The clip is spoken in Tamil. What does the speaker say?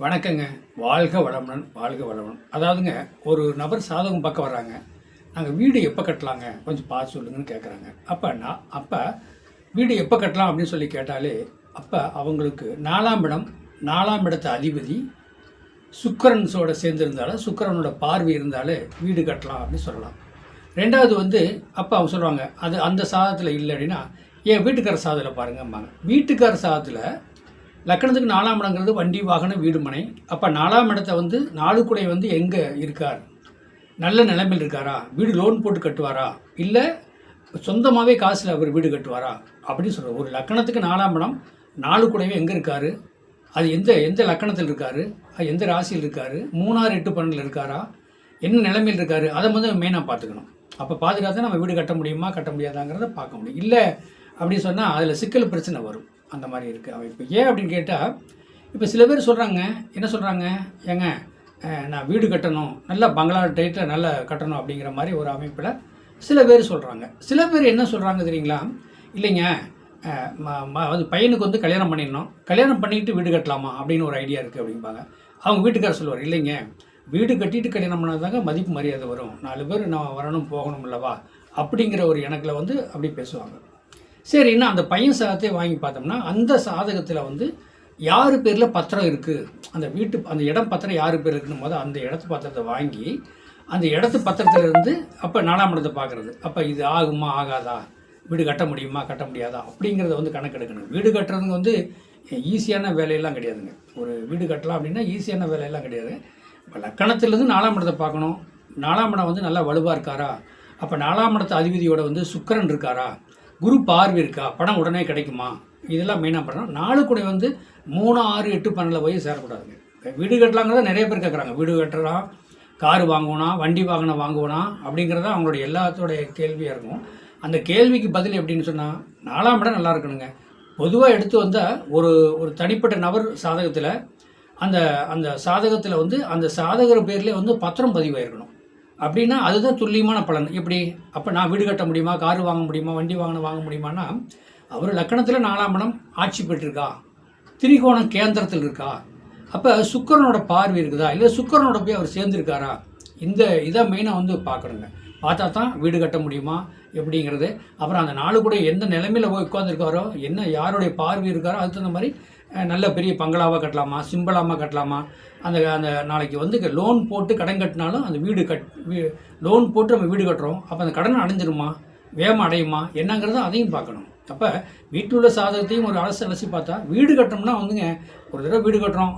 வணக்கங்க. வாழ்க வளமுடன், வாழ்க வளமுடன். அதாவதுங்க, ஒரு நபர் சாதகம் பார்க்க வர்றாங்க. நாங்கள் வீடு எப்போ கட்டலாங்க, கொஞ்சம் பார்த்து சொல்லுங்கன்னு கேட்குறாங்க. அப்போ வீடு எப்போ கட்டலாம் அப்படின்னு சொல்லி கேட்டாலே, அப்போ அவங்களுக்கு 4ஆம் இடம், 4ஆம் இடத்து அதிபதி சுக்கிரன்ஸோட சேர்ந்துருந்தாலும், சுக்கிரனோட பார்வை இருந்தாலே வீடு கட்டலாம் அப்படின்னு சொல்லலாம். ரெண்டாவது அப்போ அவங்க சொல்லுவாங்க, அது அந்த சாதத்தில் இல்லை அப்படின்னா, என் வீட்டுக்கார சாதத்தில் பாருங்கம்பாங்க. வீட்டுக்கார சாதத்தில் லக்கணத்துக்கு 4ஆம் இடங்கிறது வண்டி, வாகனம், வீடு, மனை. அப்போ 4ஆம் இடத்தை 4 குடை எங்கே இருக்கார், நல்ல நிலைமையில் இருக்காரா, வீடு லோன் போட்டு கட்டுவாரா, இல்லை சொந்தமாகவே காசில் அவர் வீடு கட்டுவாரா அப்படின்னு சொல்கிறார். ஒரு லக்கணத்துக்கு 4ஆம் இடம் 4 குடைவே எங்கே இருக்கார், அது எந்த லக்கணத்தில் இருக்கார், அது எந்த ராசியில் இருக்கார், 3, 6, 8, 12 இருக்காரா, என்ன நிலைமையில் இருக்கார், அதை மெயினாக பார்த்துக்கணும். அப்போ பாதுகாத்து நம்ம வீடு கட்ட முடியுமா கட்ட முடியாதாங்கிறத பார்க்க முடியும். இல்லை அப்படின்னு சொன்னால் அதில் சிக்கல் பிரச்சனை வரும். அந்த மாதிரி இருக்குது அமைப்பு. ஏன் அப்படின்னு கேட்டால், இப்போ சில பேர் சொல்கிறாங்க, என்ன சொல்கிறாங்க, ஏங்க நான் வீடு கட்டணும், நல்லா பங்களா டைட்டில் நல்லா கட்டணும் அப்படிங்கிற மாதிரி ஒரு அமைப்பில் சில பேர் சொல்கிறாங்க. சில பேர் என்ன சொல்கிறாங்க தெரியுங்களா, இல்லைங்க பையனுக்கு கல்யாணம் பண்ணிடணும், கல்யாணம் பண்ணிட்டு வீடு கட்டலாமா அப்படின்னு ஒரு ஐடியா இருக்குது அப்படிம்பாங்க. அவங்க வீட்டுக்காரர் சொல்லுவார், இல்லைங்க வீடு கட்டிட்டு கல்யாணம் பண்ணாதாங்க மதிப்பு மரியாதை வரும், 4 பேர் நான் வரணும் போகணும் இல்லவா அப்படிங்கிற ஒரு எனக்கில் அப்படி பேசுவாங்க. சரின்னா அந்த பையன் சாதத்தை வாங்கி பார்த்தோம்னா, அந்த சாதகத்தில் யார் பேரில் பத்திரம் இருக்குது, அந்த இடம் பத்திரம் யார் பேர் இருக்குன்னு அந்த இடத்து பத்திரத்தை வாங்கி அந்த இடத்து பத்திரத்திலிருந்து அப்போ 4ஆம் இடத்தை பார்க்குறது. அப்போ இது ஆகுமா ஆகாதா, வீடு கட்ட முடியுமா கட்ட முடியாதா அப்படிங்கிறத கணக்கெடுக்கணும். வீடு கட்டுறதுங்க ஈஸியான வேலையெல்லாம் கிடையாதுங்க. ஒரு வீடு கட்டலாம் அப்படின்னா ஈஸியான வேலையெல்லாம் கிடையாது. இப்போ லக்கணத்திலேருந்து 4ஆம் இடத்தை பார்க்கணும். 4ஆம் இடம் நல்லா வலுவாக இருக்காரா, அப்போ 4ஆம் இடத்து அதிபதியோட சுக்கிரன் இருக்காரா, குரு பார்வை இருக்கா, பணம் உடனே கிடைக்குமா, இதெல்லாம் மெயினாக பண்ணணும். 4 குடை 3, 6, 8, 12 போய் சேரக்கூடாதுங்க. வீடு கட்டலாங்கிறத நிறைய பேர் கேட்குறாங்க. வீடு கட்டுறோம், கார் வாங்குவோனா, வண்டி வாகனம் வாங்குவோனா அப்படிங்கிறத அவங்களுடைய எல்லாத்தோடைய கேள்வியாக இருக்கும். அந்த கேள்விக்கு பதில் எப்படின்னு சொன்னால், 4ஆம் இடம் நல்லா இருக்கணுங்க. பொதுவாக எடுத்து வந்தால் ஒரு தனிப்பட்ட நபர் சாதகத்தில் அந்த சாதகத்தில் அந்த சாதகர் பேர்லேயே பத்திரம் பதிவாயிருக்கணும். அப்படின்னா அதுதான் துல்லியமான பலன். எப்படி அப்போ நான் வீடு கட்ட முடியுமா, கார் வாங்க முடியுமா, வண்டி வாங்க முடியுமான்னா, அவர் லக்கணத்தில் 4ஆம் இடம் ஆட்சி பெற்றிருக்கா, திரிகோணம் கேந்திரத்தில் இருக்கா, அப்போ சுக்கிரனோட பார்வை இருக்குதா, இல்லை சுக்கிரனோட போய் அவர் சேர்ந்துருக்காரா, இதை மெயினாக பார்க்கணுங்க. பார்த்தா தான் வீடு கட்ட முடியுமா எப்படிங்கிறது. அப்புறம் அந்த 4 கூட எந்த நிலைமையில் போய் உட்காந்துருக்காரோ, என்ன யாருடைய பார்வை இருக்காரோ, அதுக்கு தகுந்த மாதிரி நல்ல பெரிய பங்களாவாக கட்டலாமா, சிம்பிளாக கட்டலாமா, அந்த நாளைக்கு லோன் போட்டு கடன் கட்டினாலும் அந்த லோன் போட்டு நம்ம வீடு கட்டுறோம், அப்போ அந்த கடன் அடைஞ்சிருமா, வேகமாக அடையுமா என்னங்கிறத அதையும் பார்க்கணும். அப்போ வீட்டில் உள்ள சாதகத்தையும் ஒரு அலசி பார்த்தா, வீடு கட்டணும்னா ஒரு தடவை வீடு கட்டுறோம்